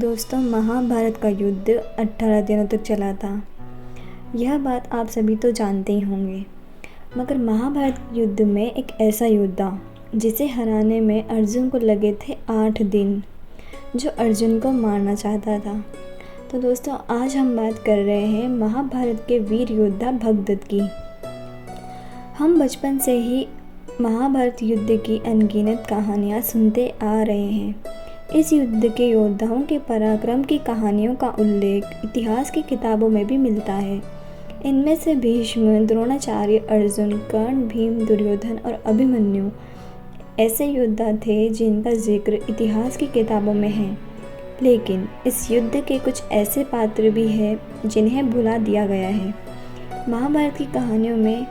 दोस्तों, महाभारत का युद्ध 18 दिनों तक चला था। यह बात आप सभी तो जानते ही होंगे। मगर महाभारत युद्ध में एक ऐसा योद्धा जिसे हराने में अर्जुन को लगे थे 8 दिन, जो अर्जुन को मारना चाहता था। तो दोस्तों, आज हम बात कर रहे हैं महाभारत के वीर योद्धा भगदत्त की। हम बचपन से ही महाभारत युद्ध की अनगिनत कहानियाँ सुनते आ रहे हैं। इस युद्ध के योद्धाओं के पराक्रम की कहानियों का उल्लेख इतिहास की किताबों में भी मिलता है। इनमें से भीष्म, द्रोणाचार्य, अर्जुन, कर्ण, भीम, दुर्योधन और अभिमन्यु ऐसे योद्धा थे जिनका जिक्र इतिहास की किताबों में है। लेकिन इस युद्ध के कुछ ऐसे पात्र भी हैं जिन्हें भुला दिया गया है। महाभारत की कहानियों में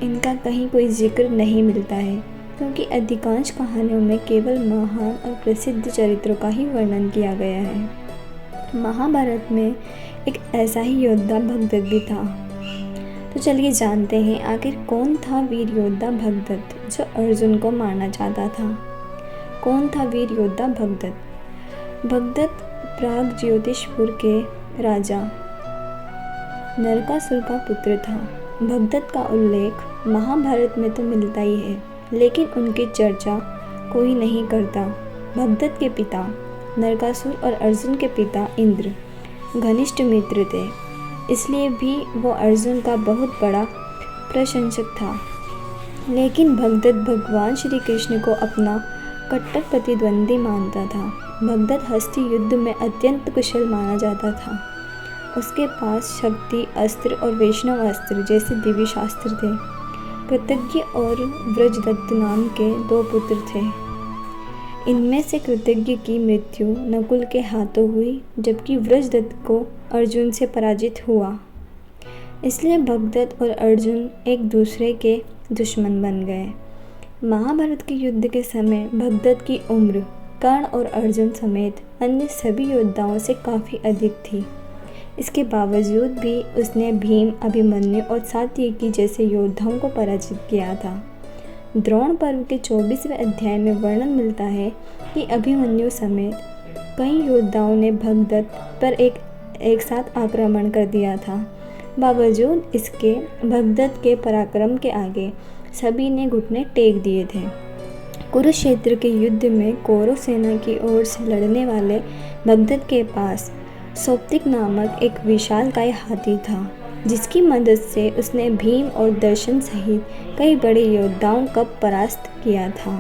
इनका कहीं कोई जिक्र नहीं मिलता है, क्योंकि अधिकांश कहानियों में केवल महान और प्रसिद्ध चरित्रों का ही वर्णन किया गया है। महाभारत में एक ऐसा ही योद्धा भगदत्त भी था। तो चलिए जानते हैं आखिर कौन था वीर योद्धा भगदत्त जो अर्जुन को मारना चाहता था। कौन था वीर योद्धा भगदत्त? भगदत्त प्राग ज्योतिषपुर के राजा नरकासुर का पुत्र था। भगदत्त का उल्लेख महाभारत में तो मिलता ही है, लेकिन उनकी चर्चा कोई नहीं करता। भगदत्त के पिता नरकासुर और अर्जुन के पिता इंद्र घनिष्ठ मित्र थे, इसलिए भी वो अर्जुन का बहुत बड़ा प्रशंसक था। लेकिन भगदत्त भगवान श्री कृष्ण को अपना कट्टर प्रतिद्वंदी मानता था। भगदत्त हस्ती युद्ध में अत्यंत कुशल माना जाता था। उसके पास शक्ति अस्त्र और वैष्णव अस्त्र जैसे दिव्य शास्त्र थे। कृतज्ञ और व्रजदत्त नाम के 2 पुत्र थे। इनमें से कृतज्ञ की मृत्यु नकुल के हाथों हुई, जबकि व्रजदत्त को अर्जुन से पराजित हुआ। इसलिए भगदत्त और अर्जुन एक दूसरे के दुश्मन बन गए। महाभारत के युद्ध के समय भगदत्त की उम्र कर्ण और अर्जुन समेत अन्य सभी योद्धाओं से काफ़ी अधिक थी। इसके बावजूद भी उसने भीम, अभिमन्यु और सात्यकी जैसे योद्धाओं को पराजित किया था। द्रोण पर्व के 24वें अध्याय में वर्णन मिलता है कि अभिमन्यु समेत कई योद्धाओं ने भगदत्त पर एक साथ आक्रमण कर दिया था। बावजूद इसके भगदत्त के पराक्रम के आगे सभी ने घुटने टेक दिए थे। कुरुक्षेत्र के युद्ध में कौरव सेना की ओर से लड़ने वाले भगदत्त के पास सौप्तिक नामक एक विशालकाय हाथी था, जिसकी मदद से उसने भीम और दर्शन सहित कई बड़े योद्धाओं को परास्त किया था।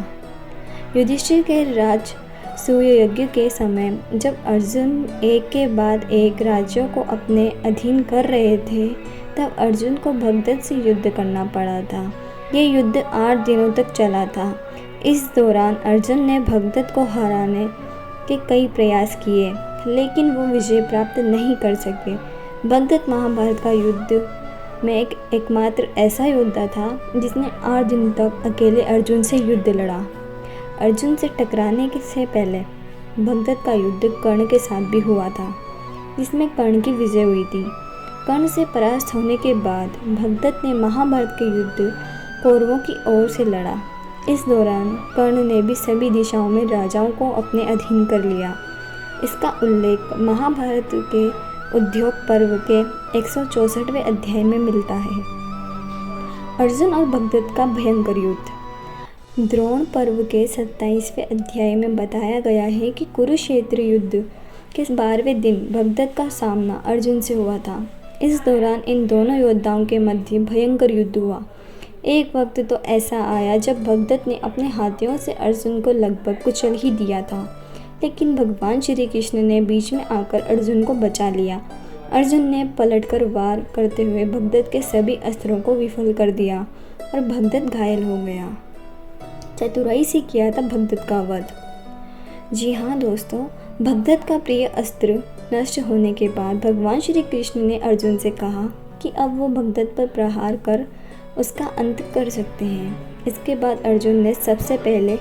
युधिष्ठिर के राजसूय यज्ञ के समय जब अर्जुन एक के बाद एक राज्यों को अपने अधीन कर रहे थे, तब अर्जुन को भगदत्त से युद्ध करना पड़ा था। ये युद्ध 8 दिनों तक चला था। इस दौरान अर्जुन ने भगदत्त को हराने के कई प्रयास किए, लेकिन वो विजय प्राप्त नहीं कर सके। भगदत्त महाभारत का युद्ध में एकमात्र ऐसा योद्धा था जिसने 8 दिन तक अकेले अर्जुन से युद्ध लड़ा। अर्जुन से टकराने से पहले भगदत्त का युद्ध कर्ण के साथ भी हुआ था, जिसमें कर्ण की विजय हुई थी। कर्ण से परास्त होने के बाद भगदत्त ने महाभारत के युद्ध कौरवों की ओर से लड़ा। इस दौरान कर्ण ने भी सभी दिशाओं में राजाओं को अपने अधीन कर लिया। इसका उल्लेख महाभारत के उद्योग पर्व के 164वें अध्याय में मिलता है। अर्जुन और भगदत्त का भयंकर युद्ध। द्रोण पर्व के 27वें अध्याय में बताया गया है कि कुरुक्षेत्र युद्ध के 12वें दिन भगदत्त का सामना अर्जुन से हुआ था। इस दौरान इन दोनों योद्धाओं के मध्य भयंकर युद्ध हुआ। एक वक्त तो ऐसा आया जब भगदत्त ने अपने हाथियों से अर्जुन को लगभग कुचल ही दिया था, लेकिन भगवान श्री कृष्ण ने बीच में आकर अर्जुन को बचा लिया। अर्जुन ने पलटकर वार करते हुए भगदत्त के सभी अस्त्रों को विफल कर दिया और भगदत्त घायल हो गया। चतुराई से किया था भगदत्त का वध। जी हाँ दोस्तों, भगदत्त का प्रिय अस्त्र नष्ट होने के बाद भगवान श्री कृष्ण ने अर्जुन से कहा कि अब वो भगदत्त पर प्रहार कर उसका अंत कर सकते हैं। इसके बाद अर्जुन ने सबसे पहले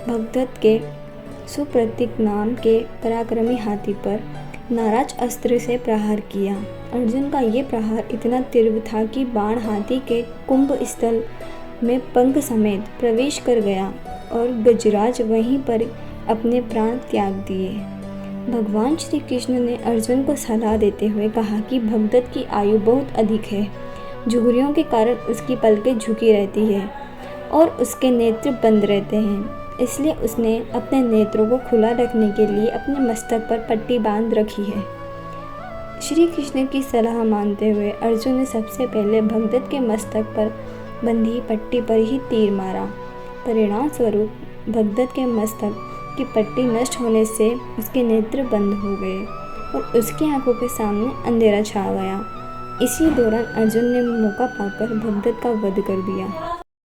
भगदत्त के सुप्रतीक नाम के पराक्रमी हाथी पर नाराज अस्त्र से प्रहार किया। अर्जुन का ये प्रहार इतना तीव्र था कि बाण हाथी के कुंभ स्थल में पंख समेत प्रवेश कर गया और गजराज वहीं पर अपने प्राण त्याग दिए। भगवान श्री कृष्ण ने अर्जुन को सलाह देते हुए कहा कि भगदत्त की आयु बहुत अधिक है, झुर्रियों के कारण उसकी पलकें झुकी रहती है और उसके नेत्र बंद रहते हैं, इसलिए उसने अपने नेत्रों को खुला रखने के लिए अपने मस्तक पर पट्टी बांध रखी है। श्री कृष्ण की सलाह मानते हुए अर्जुन ने सबसे पहले भगदत्त के मस्तक पर बंधी पट्टी पर ही तीर मारा। परिणाम स्वरूप भगदत्त के मस्तक की पट्टी नष्ट होने से उसके नेत्र बंद हो गए और उसकी आंखों के सामने अंधेरा छा गया। इसी दौरान अर्जुन ने मौका पाकर भगदत्त का वध कर दिया।